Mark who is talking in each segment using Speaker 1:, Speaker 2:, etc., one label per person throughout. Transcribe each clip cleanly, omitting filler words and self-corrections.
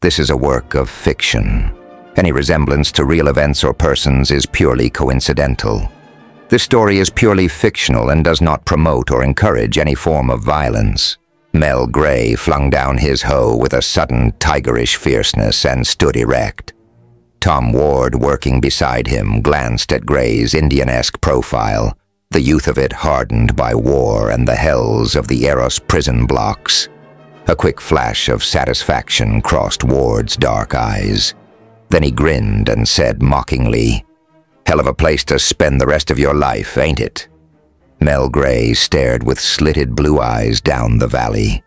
Speaker 1: This is a work of fiction. Any resemblance to real events or persons is purely coincidental. This story is purely fictional and does not promote or encourage any form of violence. Mel Gray flung down his hoe with a sudden tigerish fierceness and stood erect. Tom Ward, working beside him, glanced at Gray's Indian-esque profile, the youth of it hardened by war and the hells of the Eros prison blocks. A quick flash of satisfaction crossed Ward's dark eyes. Then he grinned and said mockingly, "Hell of a place to spend the rest of your life, ain't it?" Mel Gray stared with slitted blue eyes down the valley.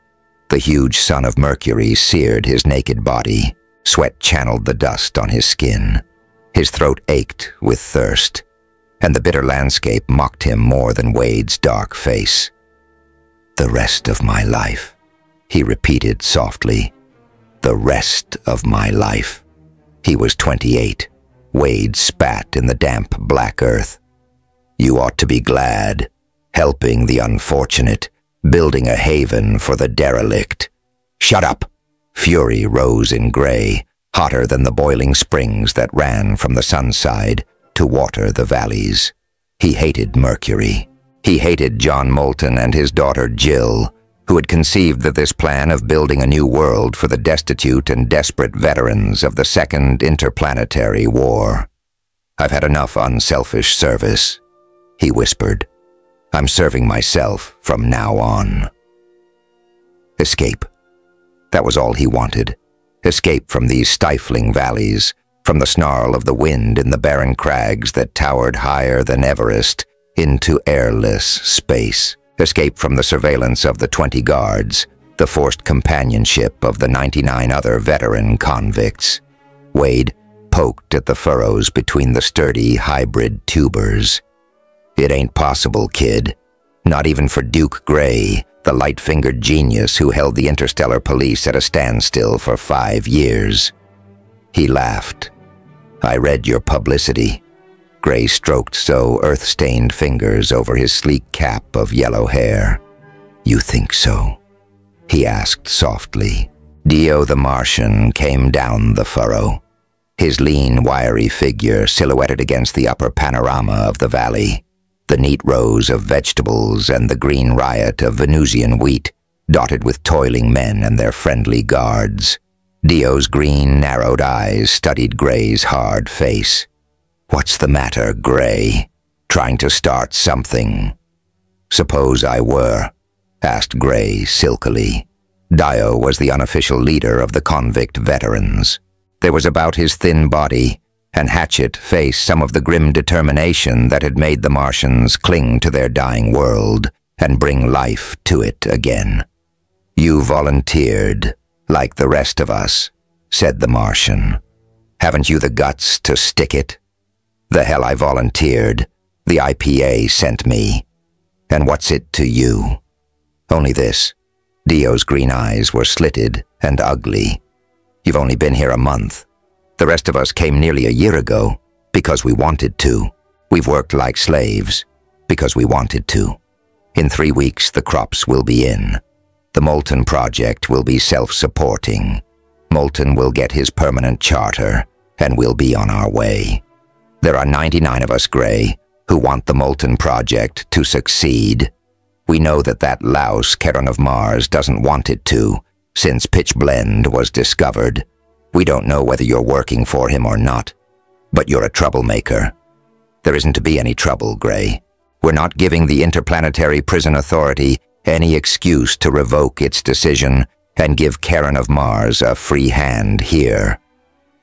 Speaker 1: The huge sun of Mercury seared his naked body. Sweat channeled the dust on his skin. His throat ached with thirst, and the bitter landscape mocked him more than Wade's dark face. "The rest of my life," he repeated softly. "The rest of my life." He was 28. Wade spat in the damp black earth. "You ought to be glad. Helping the unfortunate, building a haven for the derelict." "Shut up!" Fury rose in Gray, hotter than the boiling springs that ran from the sunside to water the valleys. He hated Mercury. He hated John Moulton and his daughter Jill, who had conceived this plan of building a new world for the destitute and desperate veterans of the Second Interplanetary War. "I've had enough unselfish service," he whispered. "I'm serving myself from now on." Escape. That was all he wanted. Escape from these stifling valleys, from the snarl of the wind in the barren crags that towered higher than Everest into airless space. Escape from the surveillance of the 20 guards, the forced companionship of the 99 other veteran convicts. Wade poked at the furrows between the sturdy hybrid tubers. "It ain't possible, kid. Not even for Duke Gray, the light-fingered genius who held the interstellar police at a standstill for 5 years. He laughed. "I read your publicity." Gray stroked earth-stained fingers over his sleek cap of yellow hair. "You think so?" he asked softly. Dio the Martian came down the furrow, his lean, wiry figure silhouetted against the upper panorama of the valley. The neat rows of vegetables and the green riot of Venusian wheat, dotted with toiling men and their friendly guards. Dio's green, narrowed eyes studied Gray's hard face. "What's the matter, Gray? Trying to start something?" "Suppose I were?" asked Gray silkily. Dio was the unofficial leader of the convict veterans. There was about his thin body and hatchet face some of the grim determination that had made the Martians cling to their dying world and bring life to it again. "You volunteered, like the rest of us," said the Martian. "Haven't you the guts to stick it?" "The hell I volunteered. The IPA sent me. And what's it to you?" "Only this." Dio's green eyes were slitted and ugly. "You've only been here a month. The rest of us came nearly a year ago, because we wanted to. We've worked like slaves, because we wanted to. In 3 weeks, the crops will be in. The Moulton project will be self-supporting. Moulton will get his permanent charter, and we'll be on our way. There are 99 of us, Gray, who want the Moulton project to succeed. We know that louse Charon of Mars doesn't want it to, since Pitch Blend was discovered. We don't know whether you're working for him or not, but you're a troublemaker. There isn't to be any trouble, Gray. We're not giving the Interplanetary Prison Authority any excuse to revoke its decision and give Charon of Mars a free hand here.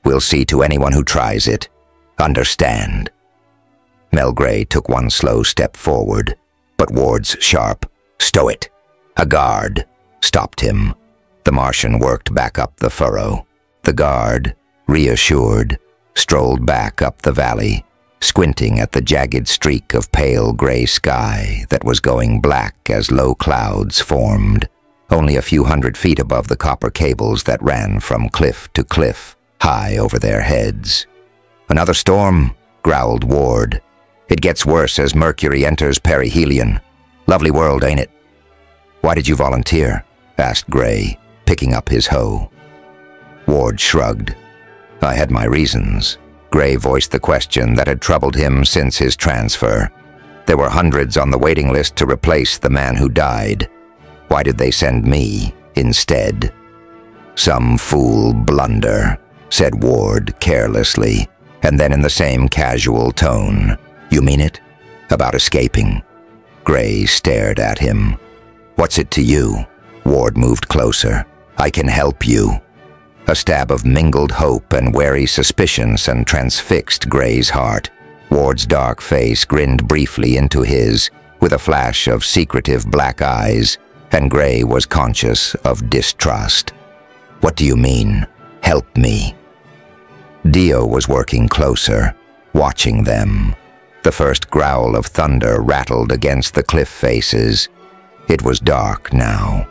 Speaker 1: We'll see to anyone who tries it. Understand?" Mel Gray took one slow step forward, but Ward's sharp, "Stow it!" a guard, stopped him. The Martian worked back up the furrow. The guard, reassured, strolled back up the valley, squinting at the jagged streak of pale gray sky that was going black as low clouds formed, only a few hundred feet above the copper cables that ran from cliff to cliff, high over their heads. "Another storm," growled Ward. "It gets worse as Mercury enters perihelion. Lovely world, ain't it?" "Why did you volunteer?" asked Gray, picking up his hoe. Ward shrugged. I had my reasons. Gray voiced the question that had troubled him since his transfer. There were hundreds on the waiting list to replace the man who died. Why did they send me instead? Some fool blunder, said Ward carelessly, and then in the same casual tone. You mean it? About escaping? Gray stared at him. What's it to you? Ward moved closer. I can help you. A stab of mingled hope and wary suspicion transfixed Gray's heart. Ward's dark face grinned briefly into his, with a flash of secretive black eyes, and Gray was conscious of distrust. What do you mean, help me? Dio was working closer, watching them. The first growl of thunder rattled against the cliff faces. It was dark now.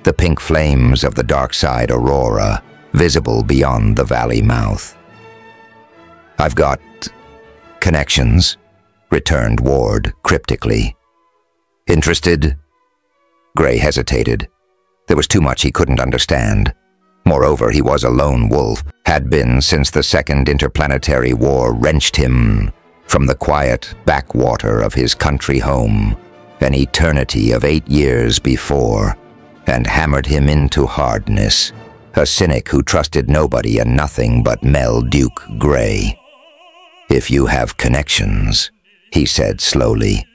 Speaker 1: The pink flames of the dark side aurora, visible beyond the valley mouth. I've got connections, returned Ward cryptically. Interested? Gray hesitated. There was too much he couldn't understand. Moreover, he was a lone wolf, had been since the Second Interplanetary War wrenched him from the quiet backwater of his country home, an eternity of 8 years before, and hammered him into hardness, a cynic who trusted nobody and nothing but Mel Duke Gray. If you have connections, he said slowly,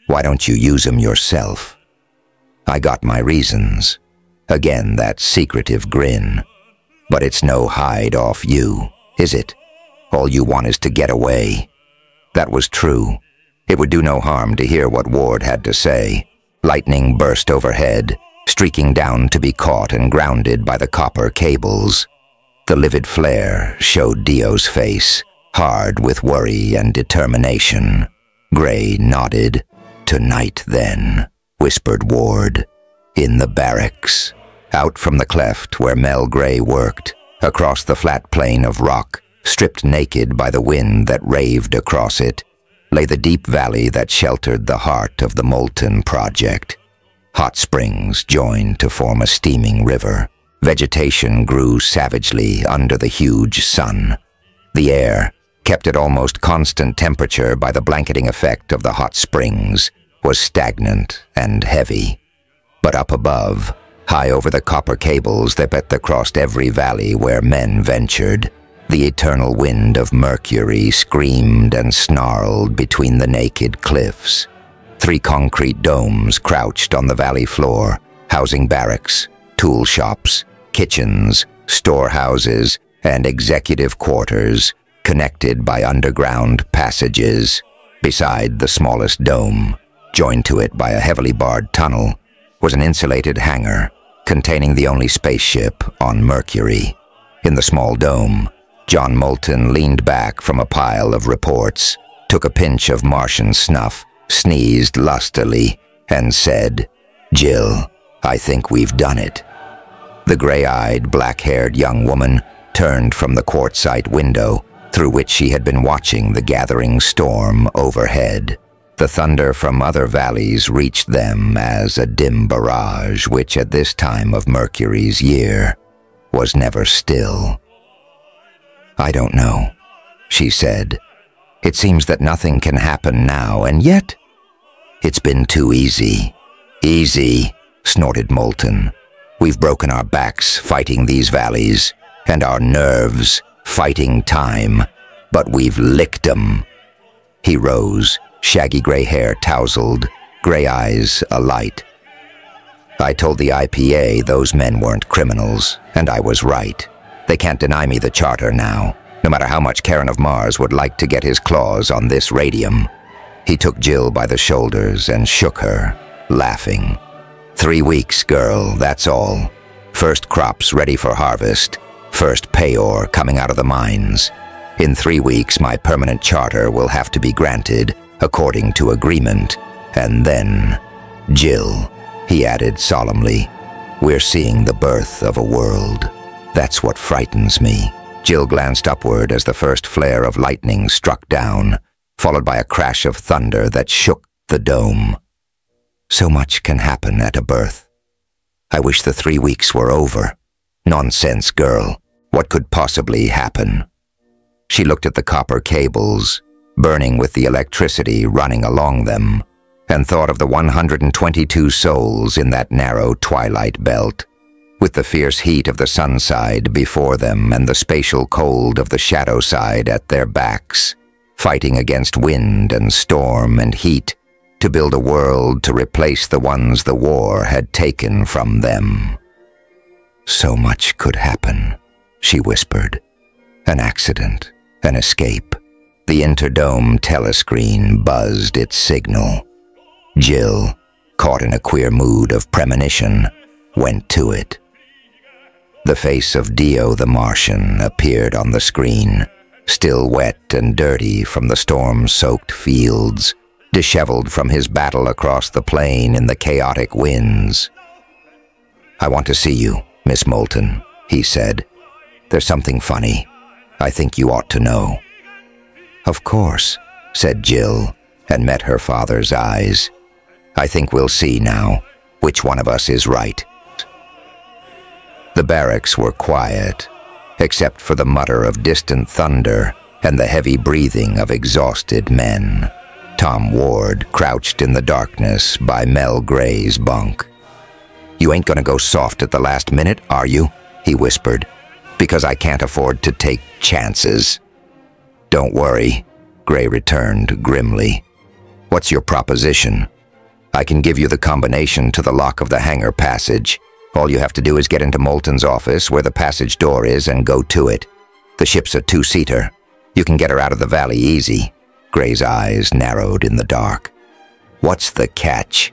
Speaker 1: why don't you use them yourself? I got my reasons. Again, that secretive grin. But it's no hide off you, is it? All you want is to get away. That was true. It would do no harm to hear what Ward had to say. Lightning burst overhead, streaking down to be caught and grounded by the copper cables. The livid flare showed Dio's face, hard with worry and determination. Gray nodded. Tonight, then, whispered Ward. In the barracks, out from the cleft where Mel Gray worked, across the flat plain of rock, stripped naked by the wind that raved across it, lay the deep valley that sheltered the heart of the Molten Project. Hot springs joined to form a steaming river. Vegetation grew savagely under the huge sun. The air, kept at almost constant temperature by the blanketing effect of the hot springs, was stagnant and heavy. But up above, high over the copper cables that crossed every valley where men ventured, the eternal wind of Mercury screamed and snarled between the naked cliffs. 3 concrete domes crouched on the valley floor, housing barracks, tool shops, kitchens, storehouses, and executive quarters, connected by underground passages. Beside the smallest dome, joined to it by a heavily barred tunnel, was an insulated hangar containing the only spaceship on Mercury. In the small dome, John Moulton leaned back from a pile of reports, took a pinch of Martian snuff, sneezed lustily, and said, Jill, I think we've done it. The gray-eyed, black-haired young woman turned from the quartzite window through which she had been watching the gathering storm overhead. The thunder from other valleys reached them as a dim barrage which at this time of Mercury's year was never still. I don't know, she said. It seems that nothing can happen now, and yet it's been too easy. Easy, snorted Moulton. We've broken our backs fighting these valleys, and our nerves fighting time, but we've licked 'em. He rose, shaggy gray hair tousled, gray eyes alight. I told the IPA those men weren't criminals, and I was right. They can't deny me the charter now, no matter how much Karen of Mars would like to get his claws on this radium. He took Jill by the shoulders and shook her, laughing. 3 weeks, girl, that's all. First crops ready for harvest, first payor coming out of the mines. In 3 weeks, my permanent charter will have to be granted, according to agreement, and then, Jill, he added solemnly, we're seeing the birth of a world. That's what frightens me. Jill glanced upward as the first flare of lightning struck down, followed by a crash of thunder that shook the dome. So much can happen at a birth. I wish the 3 weeks were over. Nonsense, girl. What could possibly happen? She looked at the copper cables, burning with the electricity running along them, and thought of the 122 souls in that narrow twilight belt, with the fierce heat of the sun side before them and the spatial cold of the shadow side at their backs, fighting against wind and storm and heat to build a world to replace the ones the war had taken from them. So much could happen, she whispered. An accident, an escape. The interdome telescreen buzzed its signal. Jill, caught in a queer mood of premonition, went to it. The face of Dio the Martian appeared on the screen, still wet and dirty from the storm-soaked fields, disheveled from his battle across the plain in the chaotic winds. "I want to see you, Miss Moulton," he said. "There's something funny. I think you ought to know." "Of course," said Jill, and met her father's eyes. "I think we'll see now which one of us is right." The barracks were quiet, except for the mutter of distant thunder and the heavy breathing of exhausted men. Tom Ward crouched in the darkness by Mel Gray's bunk. "You ain't gonna go soft at the last minute, are you?" he whispered. "Because I can't afford to take chances." "Don't worry," Gray returned grimly. "What's your proposition?" "I can give you the combination to the lock of the hangar passage. All you have to do is get into Moulton's office where the passage door is and go to it. The ship's a two-seater. You can get her out of the valley easy." Gray's eyes narrowed in the dark. "What's the catch?"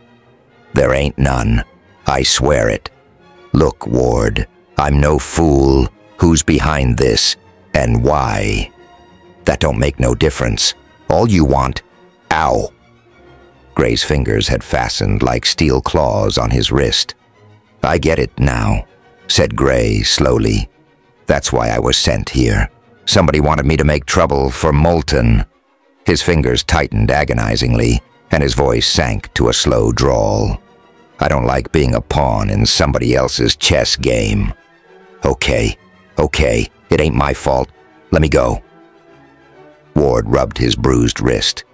Speaker 1: "There ain't none. I swear it. Look, Ward, I'm no fool. Who's behind this, and why? That don't make no difference. All you want—" "Ow!" Gray's fingers had fastened like steel claws on his wrist. "I get it now," said Gray slowly. "That's why I was sent here. Somebody wanted me to make trouble for Moulton." His fingers tightened agonizingly, and his voice sank to a slow drawl. "I don't like being a pawn in somebody else's chess game." Okay, it ain't my fault. Let me go." Ward rubbed his bruised wrist.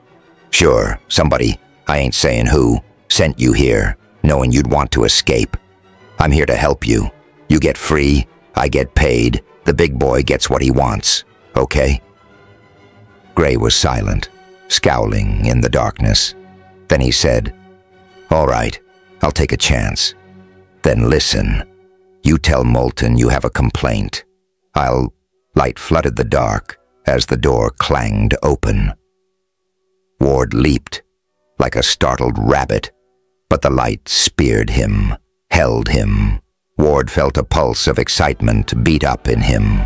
Speaker 1: "Sure, somebody, I ain't saying who, sent you here, knowing you'd want to escape. I'm here to help you. You get free, I get paid, the big boy gets what he wants, okay?" Gray was silent, scowling in the darkness. Then he said, "All right, I'll take a chance. Then listen. You tell Moulton you have a complaint. I'll—" Light flooded the dark as the door clanged open. Ward leaped, like a startled rabbit, but the light speared him, held him. Ward felt a pulse of excitement beat up in him.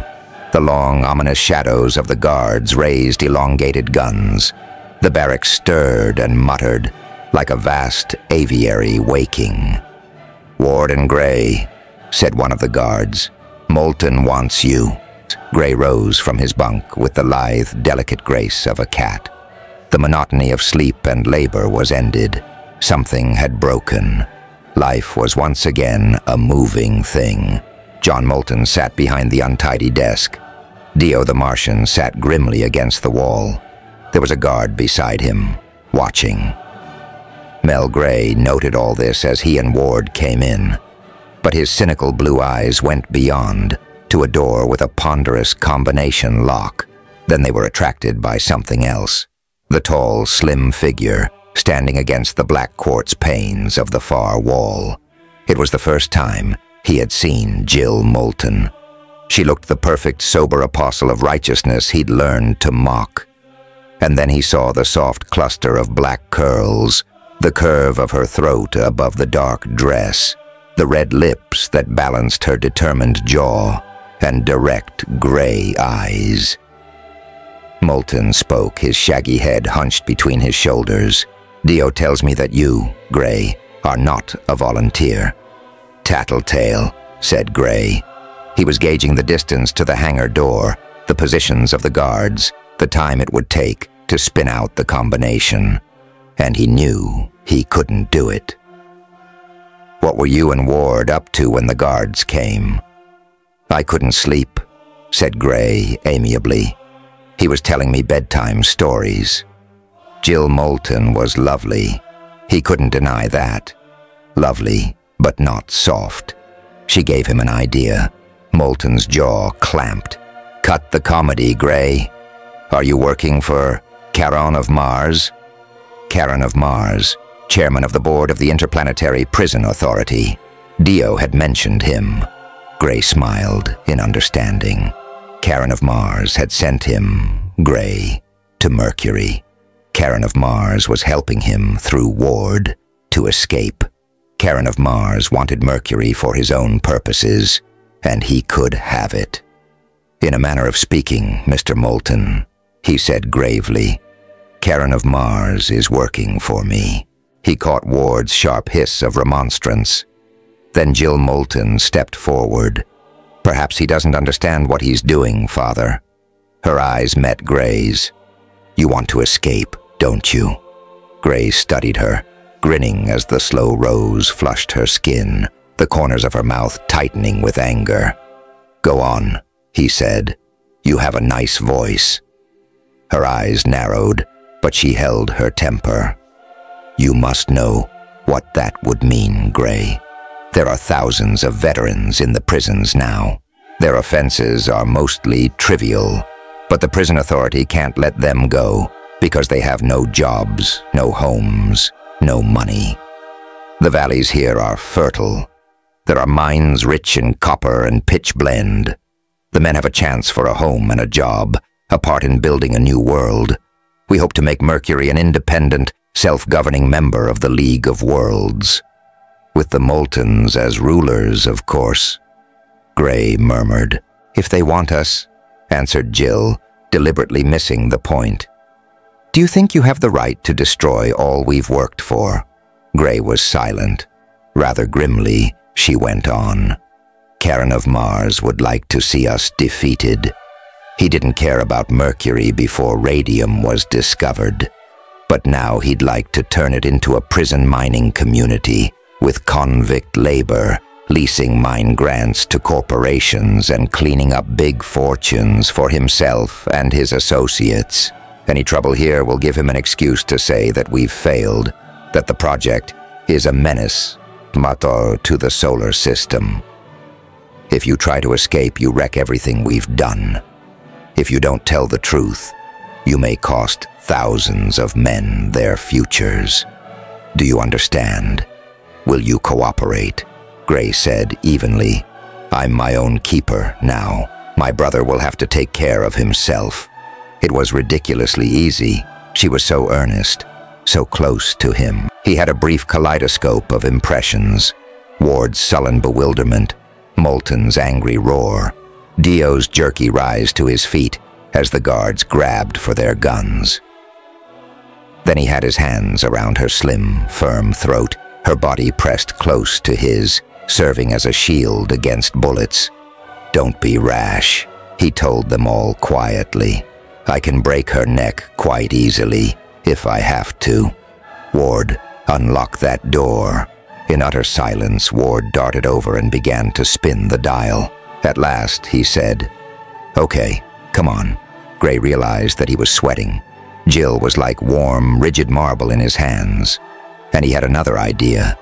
Speaker 1: The long, ominous shadows of the guards raised elongated guns. The barracks stirred and muttered, like a vast aviary waking. "Ward and Gray," said one of the guards. "Moulton wants you." Gray rose from his bunk with the lithe, delicate grace of a cat. The monotony of sleep and labor was ended. Something had broken. Life was once again a moving thing. John Moulton sat behind the untidy desk. Dio the Martian sat grimly against the wall. There was a guard beside him, watching. Mel Gray noted all this as he and Ward came in, but his cynical blue eyes went beyond, to a door with a ponderous combination lock. Then they were attracted by something else. The tall, slim figure standing against the black quartz panes of the far wall. It was the first time he had seen Jill Moulton. She looked the perfect, sober apostle of righteousness he'd learned to mock. And then he saw the soft cluster of black curls, the curve of her throat above the dark dress, the red lips that balanced her determined jaw, and direct gray eyes. Moulton spoke, his shaggy head hunched between his shoulders. "Dio tells me that you, Gray, are not a volunteer." "Tattletale," said Gray. He was gauging the distance to the hangar door, the positions of the guards, the time it would take to spin out the combination. And he knew he couldn't do it. "What were you and Ward up to when the guards came?" "I couldn't sleep," said Gray amiably. He was telling me bedtime stories. Jill Moulton was lovely. He couldn't deny that. Lovely, but not soft. She gave him an idea. Moulton's jaw clamped. Cut the comedy, Gray. Are you working for Charon of Mars? Charon of Mars, chairman of the board of the Interplanetary Prison Authority. Dio had mentioned him. Gray smiled in understanding. Charon of Mars had sent him, Gray, to Mercury. Charon of Mars was helping him through Ward to escape. Charon of Mars wanted Mercury for his own purposes, and he could have it. In a manner of speaking, Mr. Moulton, he said gravely, Charon of Mars is working for me. He caught Ward's sharp hiss of remonstrance. Then Jill Moulton stepped forward. Perhaps he doesn't understand what he's doing, Father. Her eyes met Gray's. You want to escape, don't you? Gray studied her, grinning as the slow rose flushed her skin, the corners of her mouth tightening with anger. Go on, he said. You have a nice voice. Her eyes narrowed, but she held her temper. You must know what that would mean, Gray. There are thousands of veterans in the prisons now. Their offenses are mostly trivial, but the prison authority can't let them go because they have no jobs, no homes, no money. The valleys here are fertile. There are mines rich in copper and pitch blende. The men have a chance for a home and a job, a part in building a new world. We hope to make Mercury an independent, self-governing member of the League of Worlds. With the Moultons as rulers, of course. Gray murmured. If they want us, answered Jill, deliberately missing the point. Do you think you have the right to destroy all we've worked for? Gray was silent. Rather grimly, she went on. Charon of Mars would like to see us defeated. He didn't care about Mercury before radium was discovered. But now he'd like to turn it into a prison mining community with convict labor, leasing mine grants to corporations and cleaning up big fortunes for himself and his associates. Any trouble here will give him an excuse to say that we've failed, that the project is a menace, to the solar system. If you try to escape, you wreck everything we've done. If you don't tell the truth, you may cost thousands of men their futures. Do you understand? Will you cooperate? Gray said evenly. I'm my own keeper now. My brother will have to take care of himself. It was ridiculously easy. She was so earnest, so close to him. He had a brief kaleidoscope of impressions. Ward's sullen bewilderment, Moulton's angry roar, Dio's jerky rise to his feet as the guards grabbed for their guns. Then he had his hands around her slim, firm throat, her body pressed close to his, serving as a shield against bullets. Don't be rash, he told them all quietly. I can break her neck quite easily, if I have to. Ward, unlock that door. In utter silence, Ward darted over and began to spin the dial. At last, he said, Okay, come on. Gray realized that he was sweating. Jill was like warm, rigid marble in his hands. And he had another idea.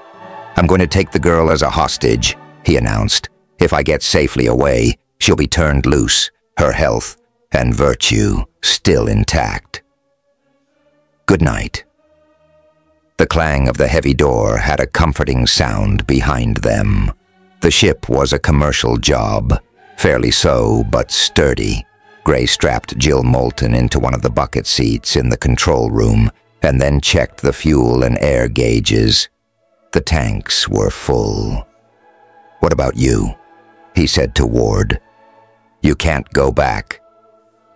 Speaker 1: I'm going to take the girl as a hostage, he announced. If I get safely away, she'll be turned loose, her health and virtue still intact. Good night. The clang of the heavy door had a comforting sound behind them. The ship was a commercial job, fairly so, but sturdy. Gray strapped Jill Moulton into one of the bucket seats in the control room and then checked the fuel and air gauges. The tanks were full. What about you? He said to Ward. You can't go back.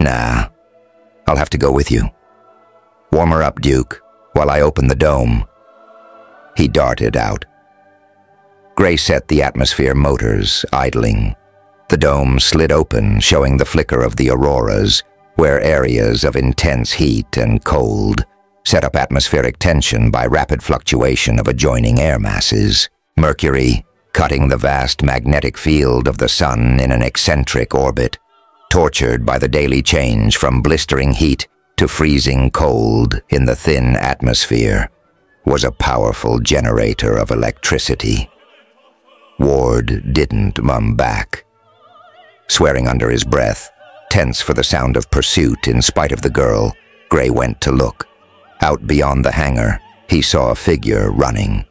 Speaker 1: Nah, I'll have to go with you. Warm her up, Duke, while I open the dome. He darted out. Gray set the atmosphere motors idling. The dome slid open, showing the flicker of the auroras, where areas of intense heat and cold set up atmospheric tension by rapid fluctuation of adjoining air masses. Mercury, cutting the vast magnetic field of the sun in an eccentric orbit, tortured by the daily change from blistering heat to freezing cold in the thin atmosphere, was a powerful generator of electricity. Ward didn't mum back. Swearing under his breath, tense for the sound of pursuit in spite of the girl, Gray went to look. Out beyond the hangar, he saw a figure running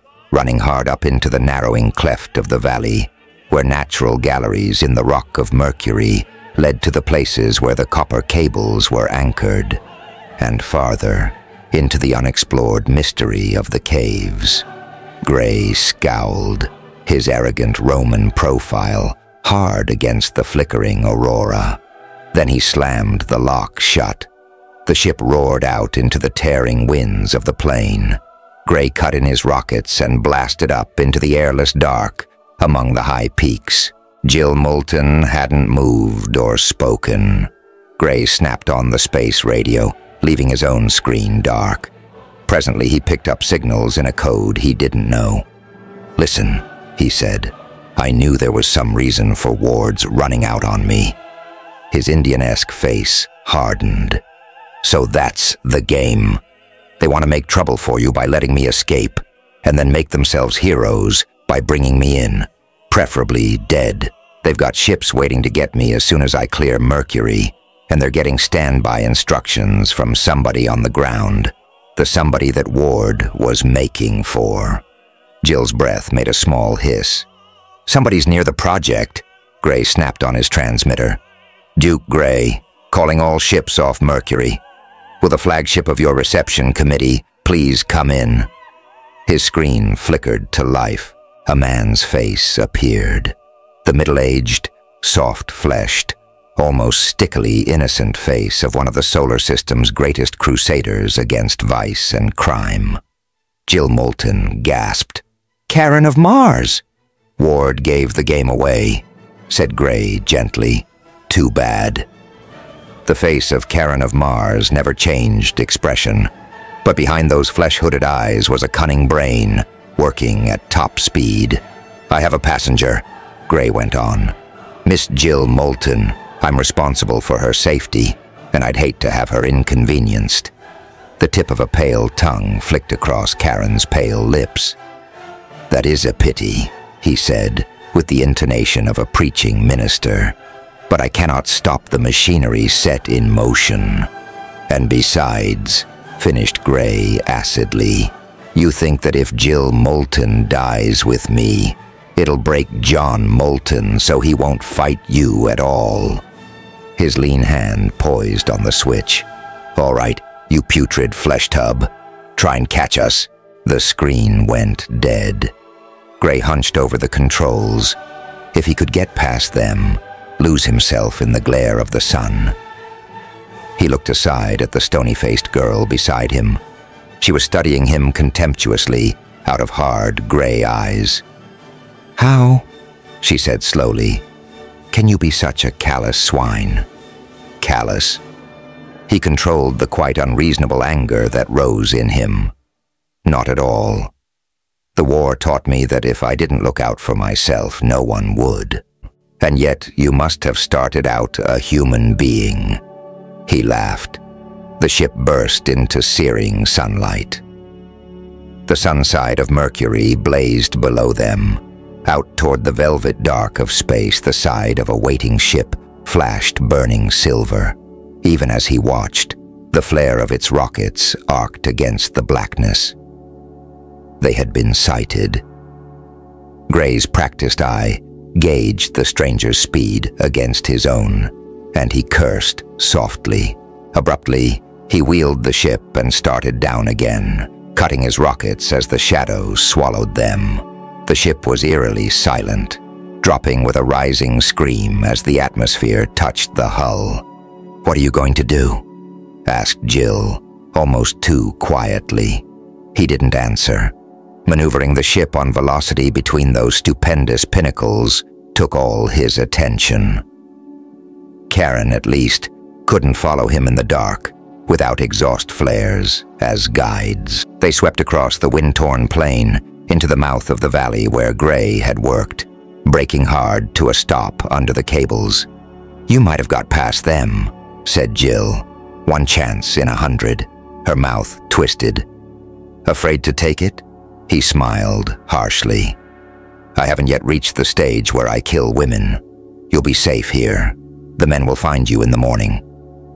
Speaker 1: hard up into the narrowing cleft of the valley, where natural galleries in the rock of Mercury led to the places where the copper cables were anchored, and farther, into the unexplored mystery of the caves. Gray scowled, his arrogant Roman profile hard against the flickering aurora. Then he slammed the lock shut. The ship roared out into the tearing winds of the plain. Gray cut in his rockets and blasted up into the airless dark among the high peaks. Jill Moulton hadn't moved or spoken. Gray snapped on the space radio, leaving his own screen dark. Presently he picked up signals in a code he didn't know. "Listen," he said. "I knew there was some reason for Ward's running out on me." His Indian-esque face hardened. "So that's the game. They want to make trouble for you by letting me escape, and then make themselves heroes by bringing me in, preferably dead. They've got ships waiting to get me as soon as I clear Mercury, and they're getting standby instructions from somebody on the ground, the somebody that Ward was making for." Jill's breath made a small hiss. "Somebody's near the project," Gray snapped on his transmitter. "Duke Gray, calling all ships off Mercury. Will the flagship of your reception committee please come in?" His screen flickered to life. A man's face appeared. The middle-aged, soft-fleshed, almost stickily innocent face of one of the solar system's greatest crusaders against vice and crime. Jill Moulton gasped. "Karen of Mars!" "Ward gave the game away," said Gray gently. "Too bad." The face of Karen of Mars never changed expression, but behind those flesh-hooded eyes was a cunning brain, working at top speed. "I have a passenger," Gray went on. "Miss Jill Moulton. I'm responsible for her safety, and I'd hate to have her inconvenienced." The tip of a pale tongue flicked across Karen's pale lips. "That is a pity," he said, with the intonation of a preaching minister. "But I cannot stop the machinery set in motion. And besides," finished Gray acidly, "you think that if Jill Moulton dies with me, it'll break John Moulton so he won't fight you at all." His lean hand poised on the switch. "All right, you putrid flesh tub. Try and catch us." The screen went dead. Gray hunched over the controls. If he could get past them, lose himself in the glare of the sun. He looked aside at the stony-faced girl beside him. She was studying him contemptuously out of hard, gray eyes. "How," she said slowly, "can you be such a callous swine?" Callous. He controlled the quite unreasonable anger that rose in him. "Not at all. The war taught me that if I didn't look out for myself, no one would. And yet you must have started out a human being." He laughed. The ship burst into searing sunlight. The sunside of Mercury blazed below them. Out toward the velvet dark of space, the side of a waiting ship flashed burning silver. Even as he watched, the flare of its rockets arced against the blackness. They had been sighted. Gray's practiced eye gauged the stranger's speed against his own, and he cursed softly. Abruptly, he wheeled the ship and started down again, cutting his rockets as the shadows swallowed them. The ship was eerily silent, dropping with a rising scream as the atmosphere touched the hull. "What are you going to do?" asked Jill, almost too quietly. He didn't answer. Maneuvering the ship on velocity between those stupendous pinnacles took all his attention. Karen, at least, couldn't follow him in the dark, without exhaust flares as guides. They swept across the wind-torn plain into the mouth of the valley where Gray had worked, braking hard to a stop under the cables. "You might have got past them," said Jill. "One chance in 100. Her mouth twisted. "Afraid to take it?" He smiled harshly. "I haven't yet reached the stage where I kill women. You'll be safe here. The men will find you in the morning.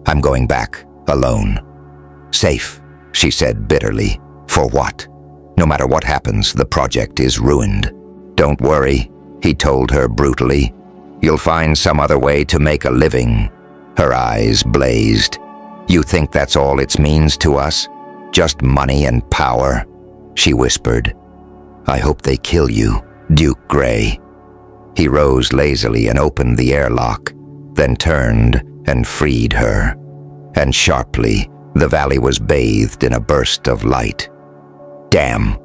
Speaker 1: I'm going back, alone." "Safe," she said bitterly. "For what? No matter what happens, the project is ruined." "Don't worry," he told her brutally. "You'll find some other way to make a living." Her eyes blazed. "You think that's all it means to us? Just money and power?" She whispered. "I hope they kill you, Duke Gray." He rose lazily and opened the airlock, then turned and freed her. And sharply, the valley was bathed in a burst of light. "Damn!"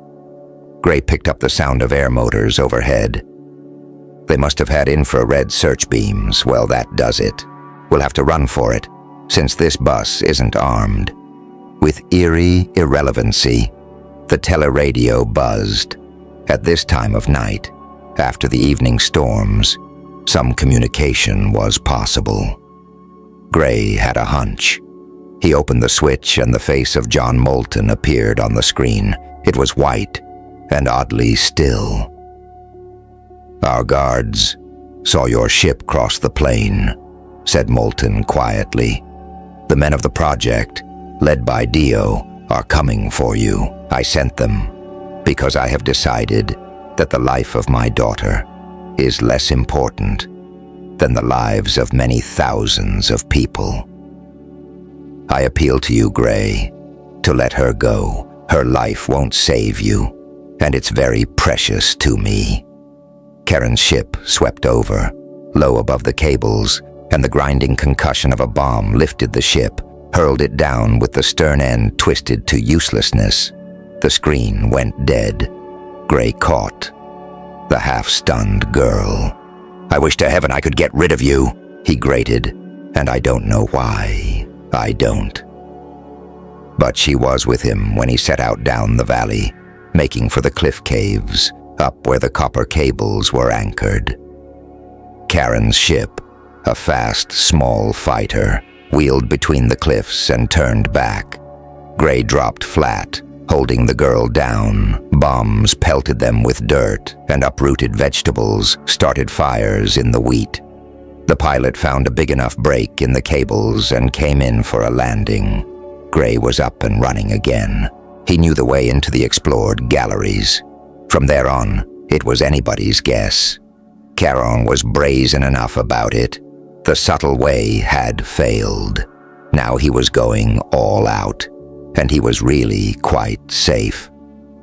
Speaker 1: Gray picked up the sound of air motors overhead. "They must have had infrared search beams. Well, that does it. We'll have to run for it, since this bus isn't armed." With eerie irrelevancy, the teleradio buzzed. At this time of night, after the evening storms, some communication was possible. Gray had a hunch. He opened the switch and the face of John Moulton appeared on the screen. It was white and oddly still. "Our guards saw your ship cross the plain," said Moulton quietly. "The men of the project, led by Dio, are coming for you. I sent them because I have decided that the life of my daughter is less important than the lives of many thousands of people. I appeal to you, Gray, to let her go. Her life won't save you, and it's very precious to me." Karen's ship swept over, low above the cables, and the grinding concussion of a bomb lifted the ship, hurled it down with the stern end twisted to uselessness. The screen went dead. Gray caught the half-stunned girl. "I wish to heaven I could get rid of you," he grated, "and I don't know why. I don't." But she was with him when he set out down the valley, making for the cliff caves, up where the copper cables were anchored. Karen's ship, a fast, small fighter, wheeled between the cliffs and turned back. Gray dropped flat, holding the girl down. Bombs pelted them with dirt, and uprooted vegetables started fires in the wheat. The pilot found a big enough break in the cables and came in for a landing. Gray was up and running again. He knew the way into the explored galleries. From there on, it was anybody's guess. Charon was brazen enough about it. The subtle way had failed. Now he was going all out, and he was really quite safe.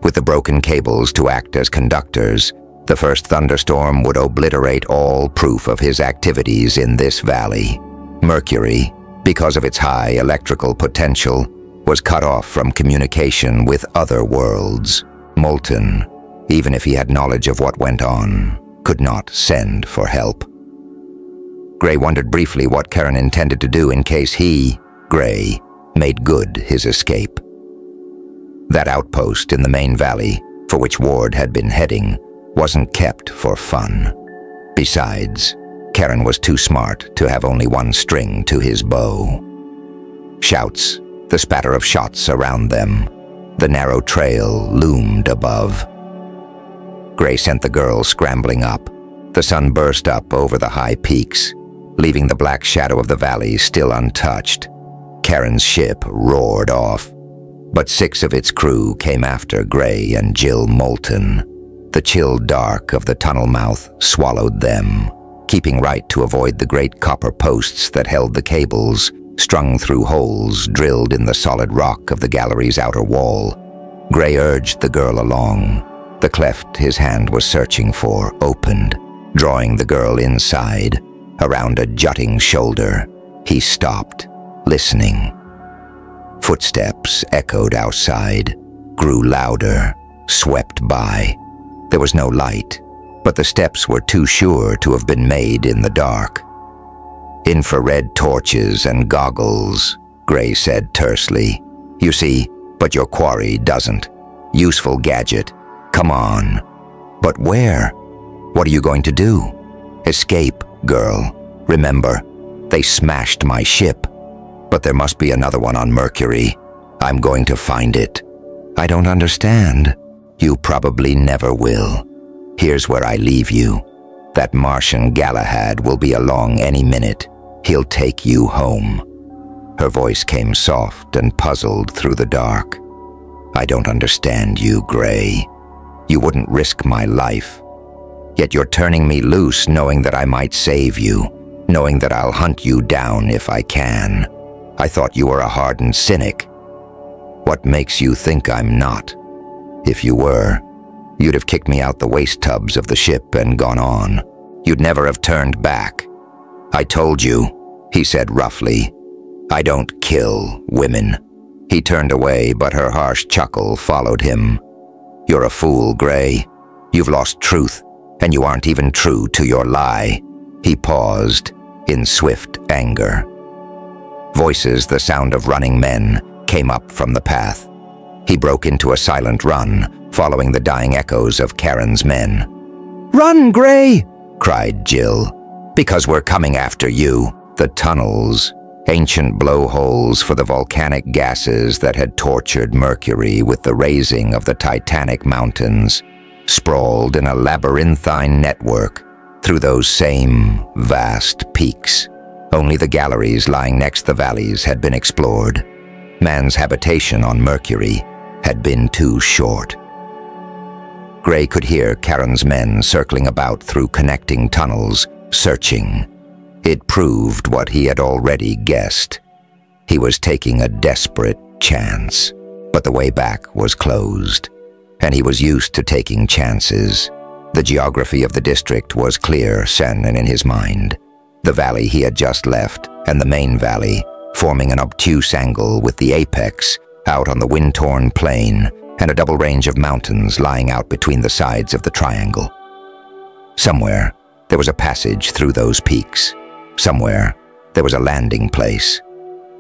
Speaker 1: With the broken cables to act as conductors, the first thunderstorm would obliterate all proof of his activities in this valley. Mercury, because of its high electrical potential, was cut off from communication with other worlds. Moulton, even if he had knowledge of what went on, could not send for help. Gray wondered briefly what Karen intended to do in case he, Gray, made good his escape. That outpost in the main valley, for which Ward had been heading, wasn't kept for fun. Besides, Karen was too smart to have only one string to his bow. Shouts, the spatter of shots around them, the narrow trail loomed above. Gray sent the girl scrambling up. The sun burst up over the high peaks, leaving the black shadow of the valley still untouched. Karen's ship roared off, but 6 of its crew came after Gray and Jill Moulton. The chill dark of the tunnel mouth swallowed them, keeping right to avoid the great copper posts that held the cables, strung through holes drilled in the solid rock of the gallery's outer wall. Gray urged the girl along. The cleft his hand was searching for opened, drawing the girl inside. Around a jutting shoulder, he stopped, listening. Footsteps echoed outside, grew louder, swept by. There was no light, but the steps were too sure to have been made in the dark. "Infrared torches and goggles," Gray said tersely. "You see, but your quarry doesn't. Useful gadget. Come on." "But where? What are you going to do?" "Escape, girl. Remember, They smashed my ship. But there must be another one on Mercury. I'm going to find it. I don't understand. You probably never will. Here's where I leave you. That Martian Galahad will be along any minute. He'll take you home." Her voice came soft and puzzled through the dark. "I don't understand you, Gray. You wouldn't risk my life. Yet you're turning me loose knowing that I might save you, knowing that I'll hunt you down if I can. I thought you were a hardened cynic. What makes you think I'm not? If you were, you'd have kicked me out the waste tubs of the ship and gone on. You'd never have turned back. I told you," he said roughly. "I don't kill women." He turned away, but her harsh chuckle followed him. "You're a fool, Gray. You've lost truth, and you aren't even true to your lie." He paused in swift anger. Voices, the sound of running men, came up from the path. He broke into a silent run, following the dying echoes of Karen's men. "Run, Gray!" cried Jill. "Because we're coming after you." The tunnels, ancient blowholes for the volcanic gases that had tortured Mercury with the raising of the Titanic mountains, sprawled in a labyrinthine network through those same vast peaks. Only the galleries lying next the valleys had been explored. Man's habitation on Mercury had been too short. Gray could hear Karen's men circling about through connecting tunnels, searching. It proved what he had already guessed. He was taking a desperate chance, but the way back was closed, and he was used to taking chances. The geography of the district was clear then and in his mind. The valley he had just left, and the main valley, forming an obtuse angle with the apex out on the wind-torn plain, and a double range of mountains lying out between the sides of the triangle. Somewhere, there was a passage through those peaks. Somewhere, there was a landing place.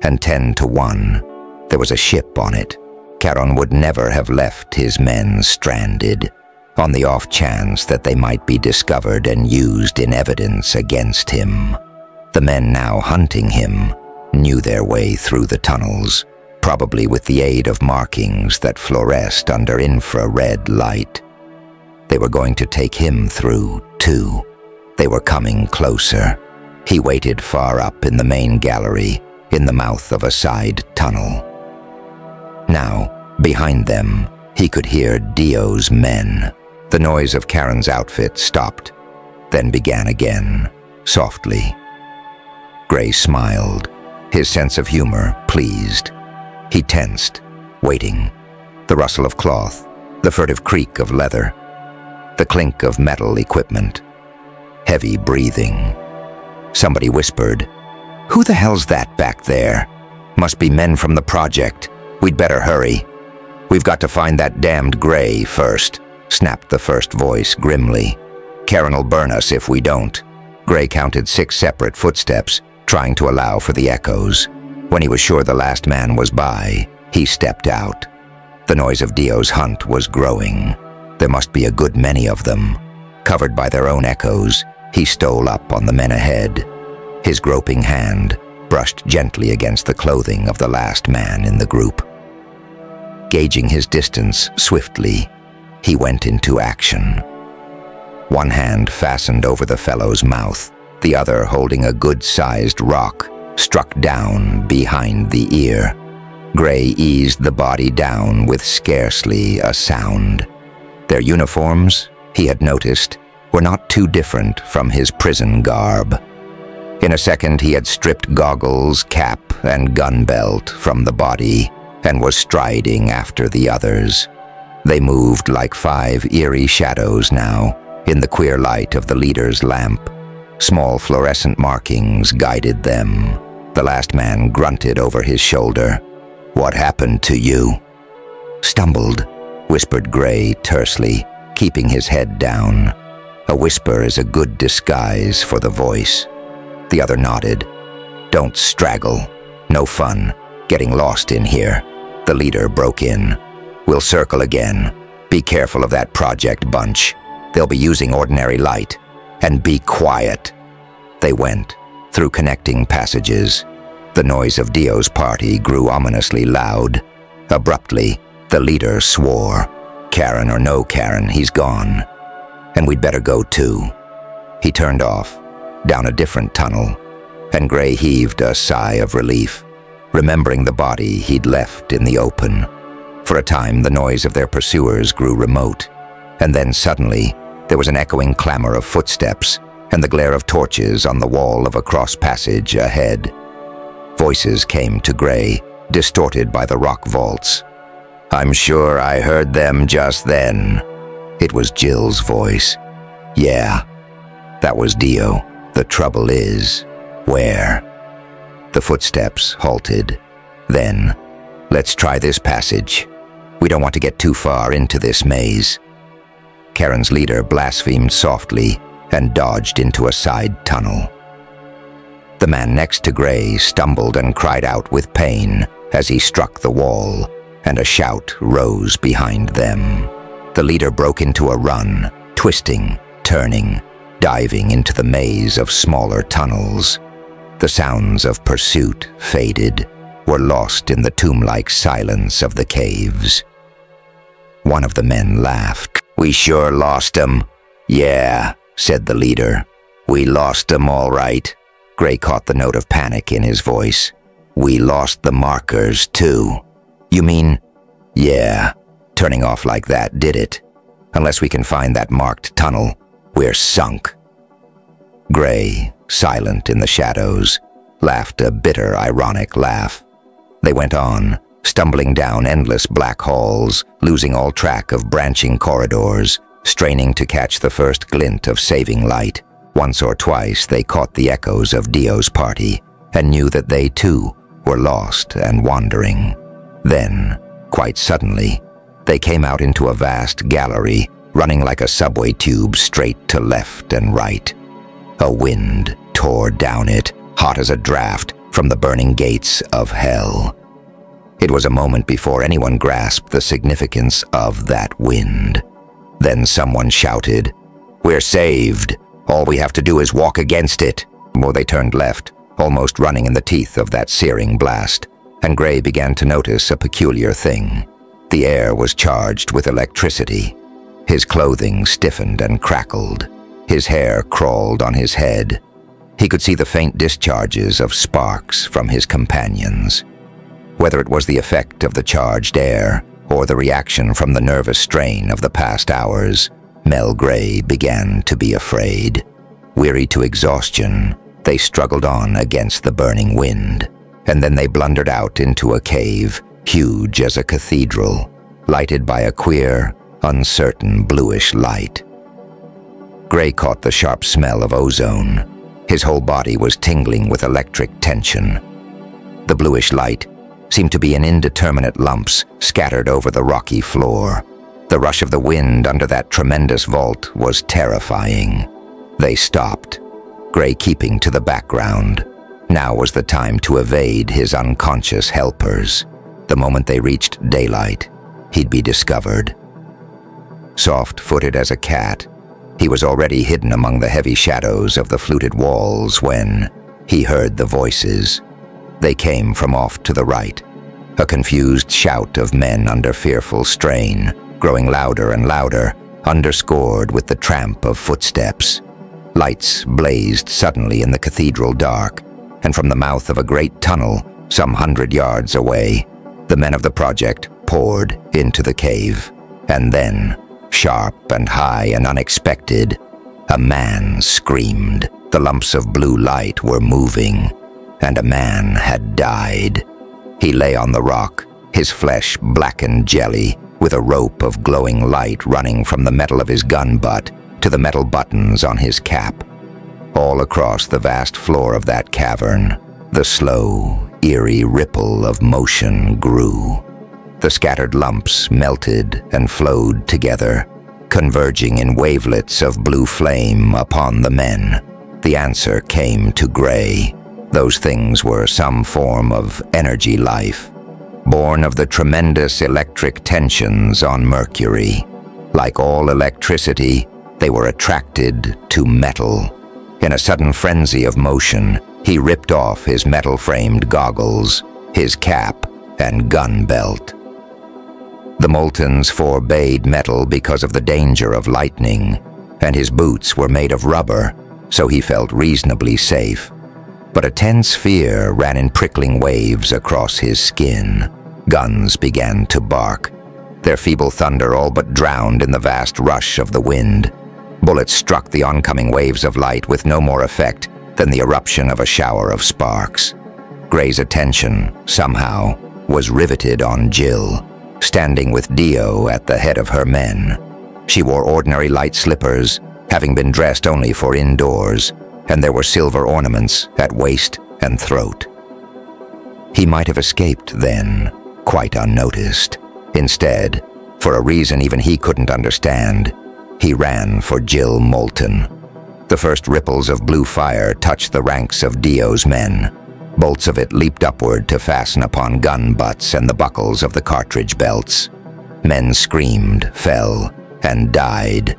Speaker 1: And 10 to 1, there was a ship on it. Karen would never have left his men stranded, on the off chance that they might be discovered and used in evidence against him. The men now hunting him knew their way through the tunnels, probably with the aid of markings that fluoresced under infrared light. They were going to take him through, too. They were coming closer. He waited far up in the main gallery, in the mouth of a side tunnel. Now, behind them, he could hear Dio's men. The noise of Karen's outfit stopped, then began again, softly. Gray smiled, his sense of humor pleased. He tensed, waiting. The rustle of cloth, the furtive creak of leather, the clink of metal equipment. Heavy breathing. Somebody whispered, "Who the hell's that back there? Must be men from the project. We'd better hurry. We've got to find that damned Gray first," snapped the first voice grimly. "Karen'll burn us if we don't." Gray counted 6 separate footsteps, trying to allow for the echoes. When he was sure the last man was by, he stepped out. The noise of Dio's hunt was growing. There must be a good many of them. Covered by their own echoes, he stole up on the men ahead. His groping hand brushed gently against the clothing of the last man in the group. Gauging his distance swiftly, he went into action. One hand fastened over the fellow's mouth, the other holding a good-sized rock, struck down behind the ear. Gray eased the body down with scarcely a sound. Their uniforms, he had noticed, were not too different from his prison garb. In a second, he had stripped goggles, cap, and gun belt from the body and was striding after the others. They moved like 5 eerie shadows now, in the queer light of the leader's lamp. Small fluorescent markings guided them. The last man grunted over his shoulder. "What happened to you?" "Stumbled," whispered Gray tersely, keeping his head down. A whisper is a good disguise for the voice. The other nodded. "Don't straggle. No fun. Getting lost in here." The leader broke in. "We'll circle again. Be careful of that project bunch. They'll be using ordinary light. And be quiet." They went, through connecting passages. The noise of Dio's party grew ominously loud. Abruptly, the leader swore, "Karen or no Karen, he's gone. And we'd better go too." He turned off, down a different tunnel, and Gray heaved a sigh of relief, remembering the body he'd left in the open. For a time, the noise of their pursuers grew remote, and then suddenly, there was an echoing clamor of footsteps and the glare of torches on the wall of a cross passage ahead. Voices came to Gray, distorted by the rock vaults. "I'm sure I heard them just then." It was Jill's voice. "Yeah, that was Dio. The trouble is, where?" The footsteps halted. Then, "Let's try this passage. We don't want to get too far into this maze." Karen's leader blasphemed softly and dodged into a side tunnel. The man next to Gray stumbled and cried out with pain as he struck the wall, and a shout rose behind them. The leader broke into a run, twisting, turning, diving into the maze of smaller tunnels. The sounds of pursuit faded, were lost in the tomb-like silence of the caves. One of the men laughed. "We sure lost him." "Yeah," said the leader. "We lost him all right." Gray caught the note of panic in his voice. "We lost the markers, too." "You mean?" "Yeah, turning off like that did it. Unless we can find that marked tunnel, we're sunk." Gray, silent in the shadows, laughed a bitter, ironic laugh. They went on, stumbling down endless black halls, losing all track of branching corridors, straining to catch the first glint of saving light. Once or twice they caught the echoes of Dio's party and knew that they too were lost and wandering. Then, quite suddenly, they came out into a vast gallery running like a subway tube straight to left and right. A wind tore down it, hot as a draft from the burning gates of hell. It was a moment before anyone grasped the significance of that wind. Then someone shouted, "We're saved! All we have to do is walk against it." Well, they turned left, almost running in the teeth of that searing blast, and Gray began to notice a peculiar thing. The air was charged with electricity. His clothing stiffened and crackled. His hair crawled on his head. He could see the faint discharges of sparks from his companions. Whether it was the effect of the charged air or the reaction from the nervous strain of the past hours, Mel Gray began to be afraid. Weary to exhaustion, they struggled on against the burning wind, and then they blundered out into a cave, huge as a cathedral, lighted by a queer, uncertain bluish light. Gray caught the sharp smell of ozone. His whole body was tingling with electric tension. The bluish light seemed to be in indeterminate lumps scattered over the rocky floor. The rush of the wind under that tremendous vault was terrifying. They stopped, Gray keeping to the background. Now was the time to evade his unconscious helpers. The moment they reached daylight, he'd be discovered. Soft-footed as a cat, he was already hidden among the heavy shadows of the fluted walls when he heard the voices. They came from off to the right, a confused shout of men under fearful strain, growing louder and louder, underscored with the tramp of footsteps. Lights blazed suddenly in the cathedral dark, and from the mouth of a great tunnel, some 100 yards away, the men of the project poured into the cave. And then, sharp and high and unexpected, a man screamed. The lumps of blue light were moving, and a man had died. He lay on the rock, his flesh blackened jelly, with a rope of glowing light running from the metal of his gun butt to the metal buttons on his cap. All across the vast floor of that cavern, the slow, eerie ripple of motion grew. The scattered lumps melted and flowed together, converging in wavelets of blue flame upon the men. The answer came to Gray. Those things were some form of energy life, born of the tremendous electric tensions on Mercury. Like all electricity, they were attracted to metal. In a sudden frenzy of motion, He ripped off his metal-framed goggles, his cap, and gun belt. The Moltons forbade metal because of the danger of lightning, and his boots were made of rubber, so he felt reasonably safe. But a tense fear ran in prickling waves across his skin. Guns began to bark, their feeble thunder all but drowned in the vast rush of the wind. Bullets struck the oncoming waves of light with no more effect than the eruption of a shower of sparks. Gray's attention, somehow, was riveted on Jill, standing with Dio at the head of her men. She wore ordinary light slippers, having been dressed only for indoors, and there were silver ornaments at waist and throat. He might have escaped then, quite unnoticed. Instead, for a reason even he couldn't understand, he ran for Jill Moulton. The first ripples of blue fire touched the ranks of Dio's men. Bolts of it leaped upward to fasten upon gun butts and the buckles of the cartridge belts. Men screamed, fell, and died.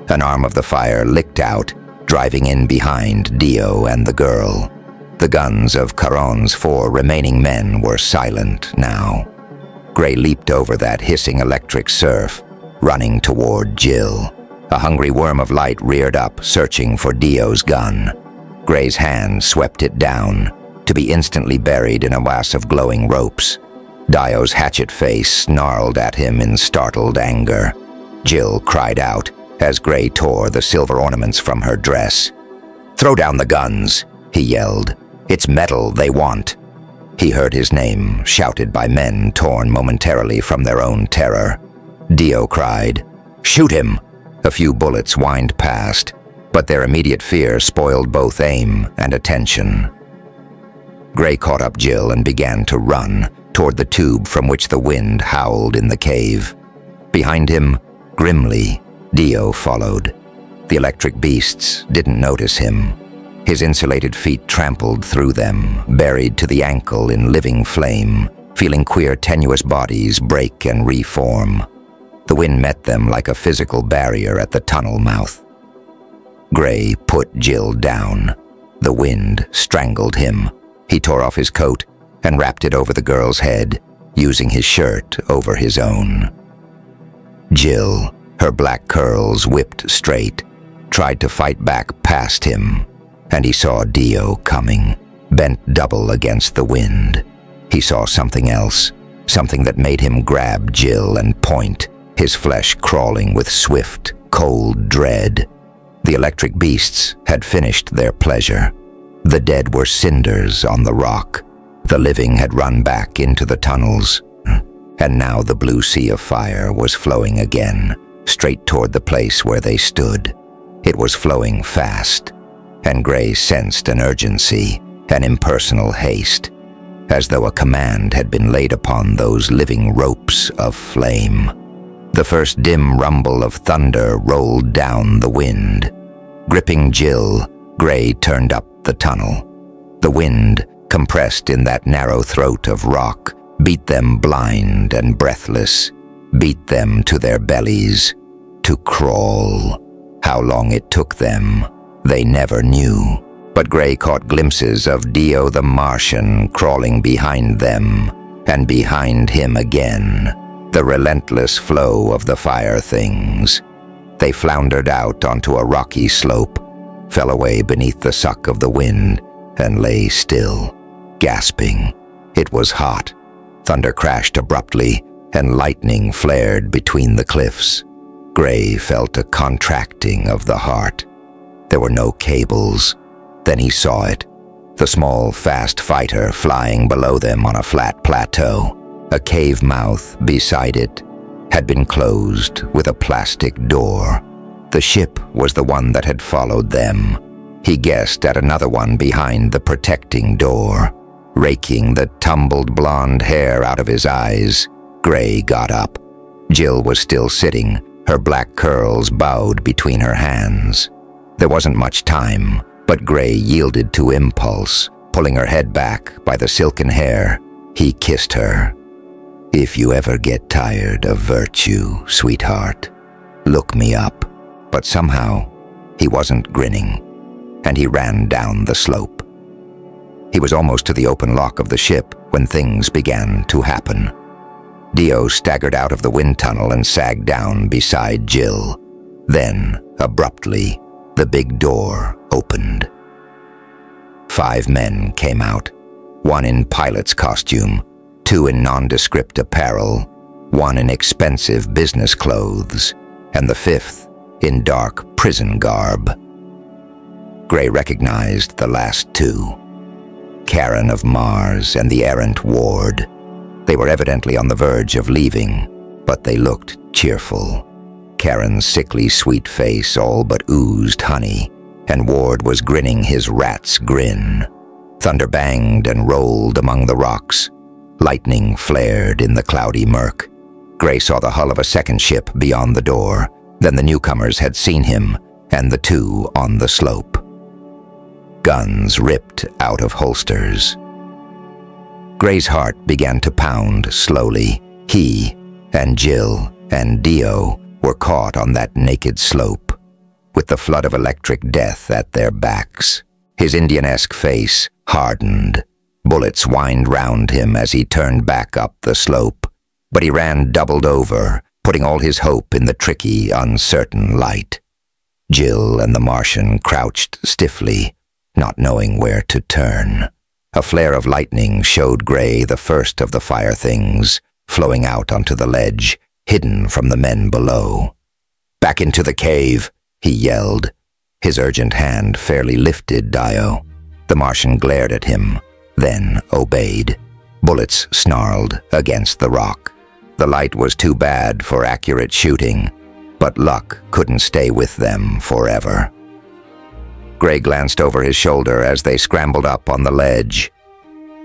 Speaker 1: An arm of the fire licked out, driving in behind Dio and the girl. The guns of Caron's 4 remaining men were silent now. Gray leaped over that hissing electric surf, running toward Jill. A hungry worm of light reared up, searching for Dio's gun. Gray's hand swept it down, to be instantly buried in a mass of glowing ropes. Dio's hatchet face snarled at him in startled anger. Jill cried out as Gray tore the silver ornaments from her dress. "Throw down the guns," he yelled. "It's metal they want." He heard his name shouted by men torn momentarily from their own terror. Dio cried, "Shoot him!" A few bullets whined past, but their immediate fear spoiled both aim and attention. Gray caught up Jill and began to run toward the tube from which the wind howled in the cave. Behind him, grimly, Dio followed. The electric beasts didn't notice him. His insulated feet trampled through them, buried to the ankle in living flame, feeling queer tenuous bodies break and reform. The wind met them like a physical barrier at the tunnel mouth. Gray put Jill down. The wind strangled him. He tore off his coat and wrapped it over the girl's head, using his shirt over his own. Jill, her black curls whipped straight, tried to fight back past him, and he saw Dio coming, bent double against the wind. He saw something else, something that made him grab Jill and point, his flesh crawling with swift, cold dread. The electric beasts had finished their pleasure. The dead were cinders on the rock. The living had run back into the tunnels, and now the blue sea of fire was flowing again, straight toward the place where they stood. It was flowing fast, and Gray sensed an urgency, an impersonal haste, as though a command had been laid upon those living ropes of flame. The first dim rumble of thunder rolled down the wind. Gripping Jill, Gray turned up the tunnel. The wind, compressed in that narrow throat of rock, beat them blind and breathless, beat them to their bellies, to crawl. How long it took them, they never knew. But Gray caught glimpses of Dio the Martian crawling behind them, and behind him again, the relentless flow of the fire things. They floundered out onto a rocky slope, fell away beneath the suck of the wind, and lay still, gasping. It was hot. Thunder crashed abruptly, and lightning flared between the cliffs. Gray felt a contracting of the heart. There were no cables. Then he saw it, the small, fast fighter flying below them on a flat plateau. A cave mouth beside it had been closed with a plastic door. The ship was the one that had followed them. He guessed at another one behind the protecting door. Raking the tumbled blonde hair out of his eyes, Gray got up. Jill was still sitting, her black curls bowed between her hands. There wasn't much time, but Gray yielded to impulse. Pulling her head back by the silken hair, he kissed her. "If you ever get tired of virtue, sweetheart, look me up." But somehow, he wasn't grinning, and he ran down the slope. He was almost to the open lock of the ship when things began to happen. Dio staggered out of the wind tunnel and sagged down beside Jill. Then, abruptly, the big door opened. 5 men came out, 1 in pilot's costume, 2 in nondescript apparel, 1 in expensive business clothes, and the 5th in dark prison garb. Gray recognized the last 2. Karen of Mars and the errant Ward. They were evidently on the verge of leaving, but they looked cheerful. Karen's sickly sweet face all but oozed honey, and Ward was grinning his rat's grin. Thunder banged and rolled among the rocks. Lightning flared in the cloudy murk. Gray saw the hull of a second ship beyond the door. Then the newcomers had seen him, and the 2 on the slope. Guns ripped out of holsters. Gray's heart began to pound slowly. He and Jill and Dio were caught on that naked slope, with the flood of electric death at their backs. His Indian-esque face hardened. Bullets whined round him as he turned back up the slope, but he ran doubled over, putting all his hope in the tricky, uncertain light. Jill and the Martian crouched stiffly, not knowing where to turn. A flare of lightning showed Gray the first of the fire things, flowing out onto the ledge, hidden from the men below. "Back into the cave," he yelled. His urgent hand fairly lifted Dio. The Martian glared at him, then obeyed. Bullets snarled against the rock. The light was too bad for accurate shooting, but luck couldn't stay with them forever. Gray glanced over his shoulder as they scrambled up on the ledge.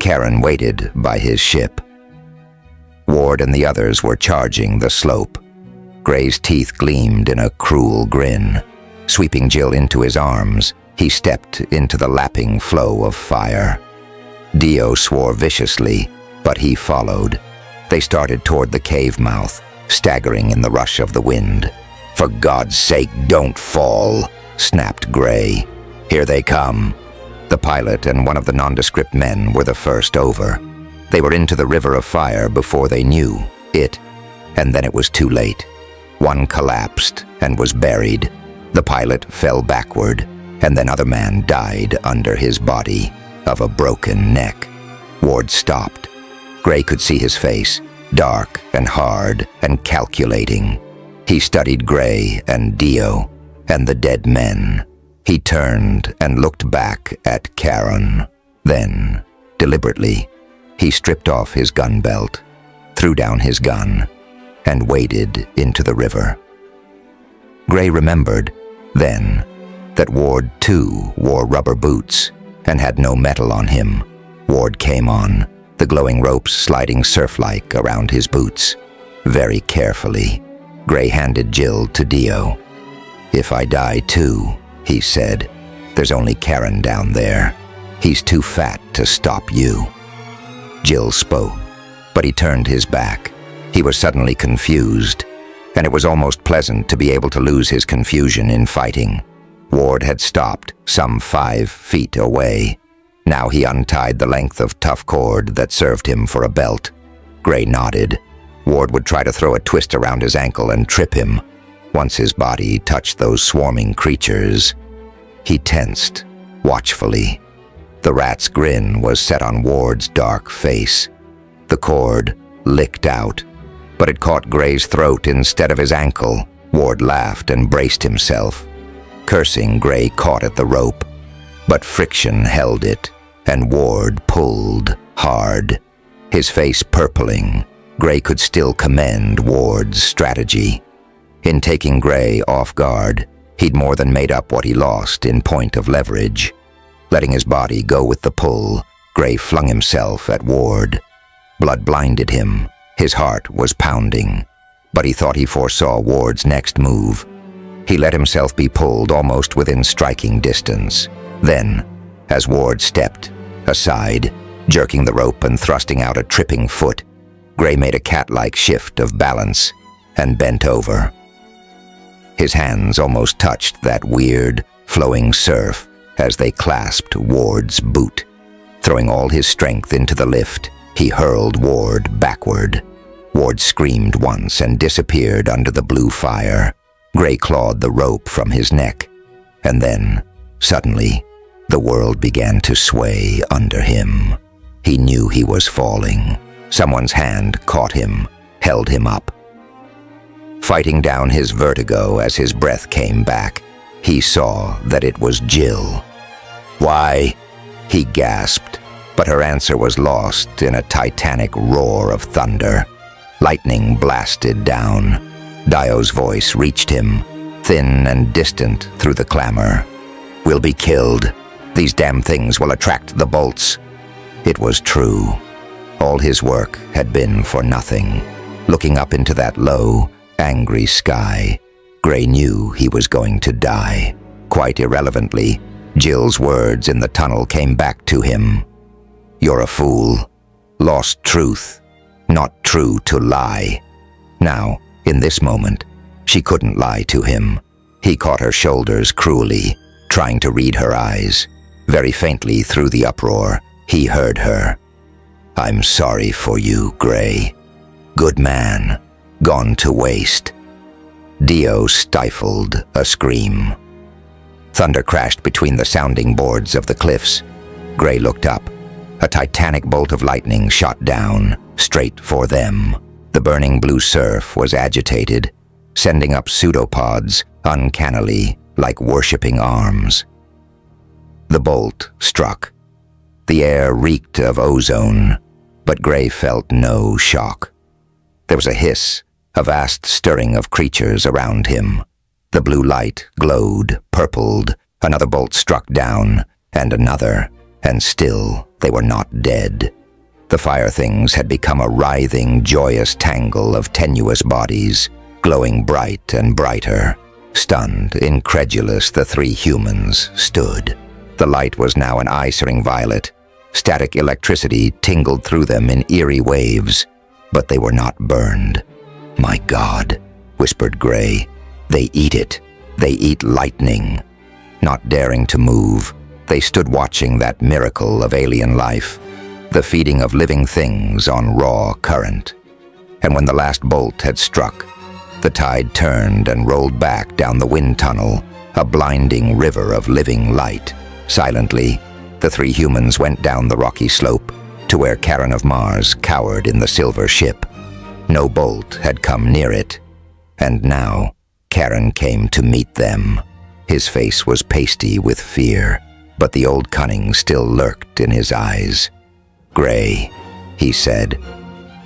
Speaker 1: Karen waited by his ship. Ward and the others were charging the slope. Gray's teeth gleamed in a cruel grin. Sweeping Jill into his arms, he stepped into the lapping flow of fire. Dio swore viciously, but he followed. They started toward the cave mouth, staggering in the rush of the wind. "For God's sake, don't fall," snapped Gray. "Here they come." The pilot and one of the nondescript men were the first over. They were into the river of fire before they knew it, and then it was too late. One collapsed and was buried. The pilot fell backward, and then other man died under his body, of a broken neck. Ward stopped. Gray could see his face, dark and hard and calculating. He studied Gray and Dio and the dead men. He turned and looked back at Karen. Then, deliberately, he stripped off his gun belt, threw down his gun, and waded into the river. Gray remembered, then, that Ward too wore rubber boots and had no metal on him. Ward came on, the glowing ropes sliding surf-like around his boots. Very carefully, Gray handed Jill to Dio. "If I die too," he said, "there's only Karen down there. He's too fat to stop you." Jill spoke, but he turned his back. He was suddenly confused, and it was almost pleasant to be able to lose his confusion in fighting. Ward had stopped some 5 feet away. Now he untied the length of tough cord that served him for a belt. Gray nodded. Ward would try to throw a twist around his ankle and trip him. Once his body touched those swarming creatures, he tensed, watchfully. The rat's grin was set on Ward's dark face. The cord licked out, but it caught Gray's throat instead of his ankle. Ward laughed and braced himself. Cursing, Gray caught at the rope, but friction held it, and Ward pulled hard. His face purpling, Gray could still commend Ward's strategy. In taking Gray off guard, he'd more than made up what he lost in point of leverage. Letting his body go with the pull, Gray flung himself at Ward. Blood blinded him. His heart was pounding, but he thought he foresaw Ward's next move. He let himself be pulled almost within striking distance. Then, as Ward stepped aside, jerking the rope and thrusting out a tripping foot, Gray made a cat-like shift of balance and bent over. His hands almost touched that weird, flowing surf as they clasped Ward's boot. Throwing all his strength into the lift, he hurled Ward backward. Ward screamed once and disappeared under the blue fire. Gray clawed the rope from his neck. And then, suddenly, the world began to sway under him. He knew he was falling. Someone's hand caught him, held him up. Fighting down his vertigo as his breath came back, he saw that it was Jill. "Why?" he gasped, but her answer was lost in a titanic roar of thunder. Lightning blasted down. Dio's voice reached him, thin and distant through the clamor. "We'll be killed. These damn things will attract the bolts." It was true. All his work had been for nothing. Looking up into that low, angry sky, Gray knew he was going to die. Quite irrelevantly, Jill's words in the tunnel came back to him. "You're a fool. Lost truth. Not true to lie." Now, in this moment, she couldn't lie to him. He caught her shoulders cruelly, trying to read her eyes. Very faintly through the uproar, he heard her. "I'm sorry for you, Gray. Good man, gone to waste." Dio stifled a scream. Thunder crashed between the sounding boards of the cliffs. Gray looked up. A titanic bolt of lightning shot down, straight for them. The burning blue surf was agitated, sending up pseudopods uncannily like worshipping arms. The bolt struck. The air reeked of ozone, but Gray felt no shock. There was a hiss, a vast stirring of creatures around him. The blue light glowed, purpled. Another bolt struck down, and another, and still they were not dead. The fire things had become a writhing, joyous tangle of tenuous bodies, glowing bright and brighter. Stunned, incredulous, the three humans stood. The light was now an eye-searing violet. Static electricity tingled through them in eerie waves, but they were not burned. "My God," whispered Gray. "They eat it. They eat lightning." Not daring to move, they stood watching that miracle of alien life, the feeding of living things on raw current. And when the last bolt had struck, the tide turned and rolled back down the wind tunnel, a blinding river of living light. Silently, the three humans went down the rocky slope to where Karen of Mars cowered in the silver ship. No bolt had come near it, and now Karen came to meet them. His face was pasty with fear, but the old cunning still lurked in his eyes. "Gray," he said,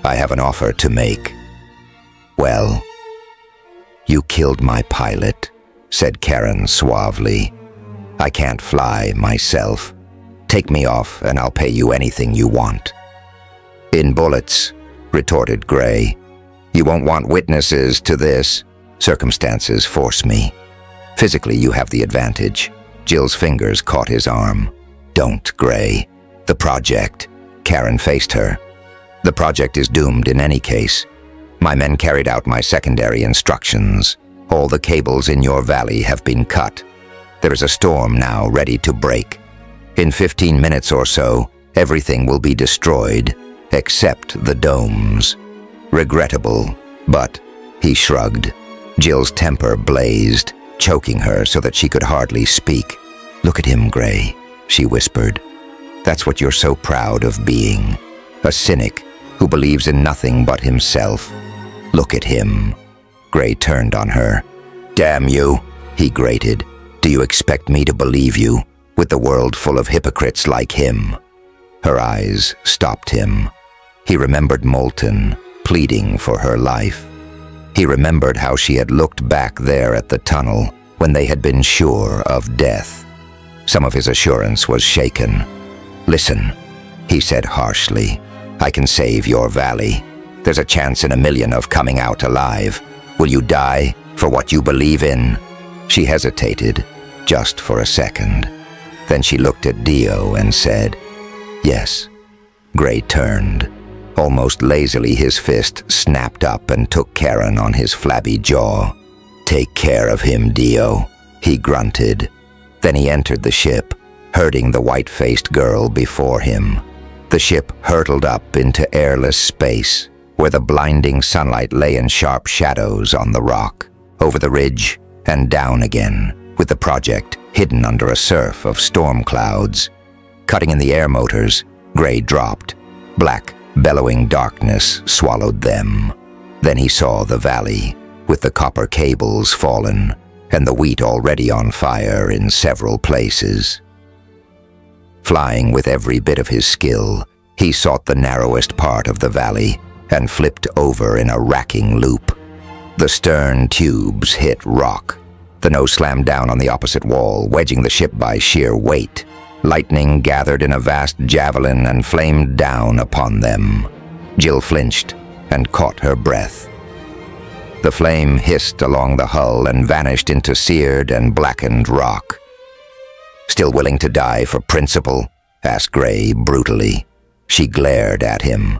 Speaker 1: "I have an offer to make." "Well?" "You killed my pilot," said Karen suavely. "I can't fly myself. Take me off and I'll pay you anything you want." "In bullets," retorted Gray. "You won't want witnesses to this. Circumstances force me. Physically, you have the advantage." Jill's fingers caught his arm. "Don't, Gray. The project." Karen faced her. "The project is doomed in any case. My men carried out my secondary instructions. All the cables in your valley have been cut. There is a storm now ready to break. In 15 minutes or so, everything will be destroyed, except the domes. Regrettable, but," he shrugged. Jill's temper blazed, choking her so that she could hardly speak. "Look at him, Gray," she whispered. "That's what you're so proud of being. A cynic who believes in nothing but himself. Look at him." Gray turned on her. "Damn you," he grated. "Do you expect me to believe you, with the world full of hypocrites like him?" Her eyes stopped him. He remembered Moulton, pleading for her life. He remembered how she had looked back there at the tunnel when they had been sure of death. Some of his assurance was shaken. "Listen," he said harshly. "I can save your valley. There's a chance in a million of coming out alive. Will you die for what you believe in?" She hesitated, just for a second. Then she looked at Dio and said, "Yes." Gray turned. Almost lazily, his fist snapped up and took Karen on his flabby jaw. "Take care of him, Dio," he grunted. Then he entered the ship, herding the white-faced girl before him. The ship hurtled up into airless space, where the blinding sunlight lay in sharp shadows on the rock, over the ridge and down again, with the project hidden under a surf of storm clouds. Cutting in the air motors, Gray dropped. Black, bellowing darkness swallowed them. Then he saw the valley, with the copper cables fallen, and the wheat already on fire in several places. Flying with every bit of his skill, he sought the narrowest part of the valley and flipped over in a racking loop. The stern tubes hit rock. The nose slammed down on the opposite wall, wedging the ship by sheer weight. Lightning gathered in a vast javelin and flamed down upon them. Jill flinched and caught her breath. The flame hissed along the hull and vanished into seared and blackened rock. "Still willing to die for principle?" asked Gray brutally. She glared at him.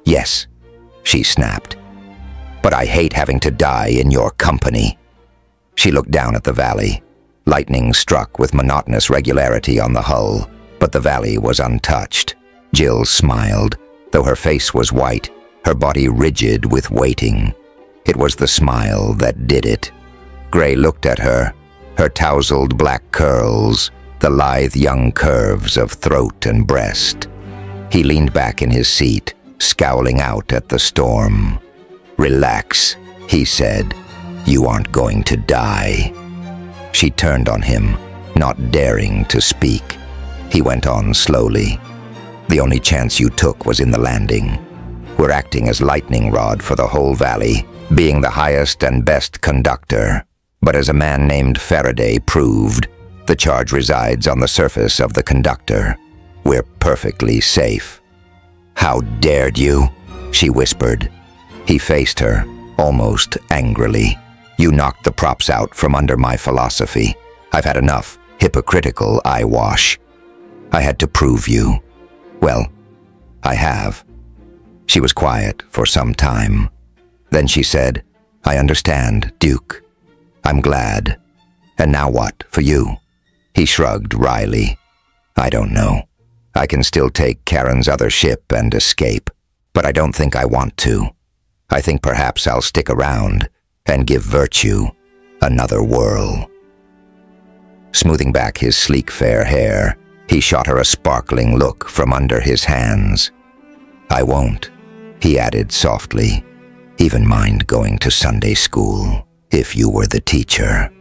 Speaker 1: "Yes," she snapped. "But I hate having to die in your company." She looked down at the valley. Lightning struck with monotonous regularity on the hull, but the valley was untouched. Jill smiled, though her face was white, her body rigid with waiting. It was the smile that did it. Gray looked at her, her tousled black curls, the lithe young curves of throat and breast. He leaned back in his seat, scowling out at the storm. "Relax," he said. "You aren't going to die." She turned on him, not daring to speak. He went on slowly. "The only chance you took was in the landing. We're acting as lightning rod for the whole valley, being the highest and best conductor. But as a man named Faraday proved, the charge resides on the surface of the conductor. We're perfectly safe." "How dared you?" she whispered. He faced her, almost angrily. "You knocked the props out from under my philosophy. I've had enough hypocritical eyewash. I had to prove you. Well, I have." She was quiet for some time. Then she said, "I understand, Duke. I'm glad. And now what for you?" He shrugged wryly. "I don't know. I can still take Karen's other ship and escape, but I don't think I want to. I think perhaps I'll stick around and give Virtue another whirl." Smoothing back his sleek fair hair, he shot her a sparkling look from under his hands. "I won't," he added softly, "even mind going to Sunday school if you were the teacher."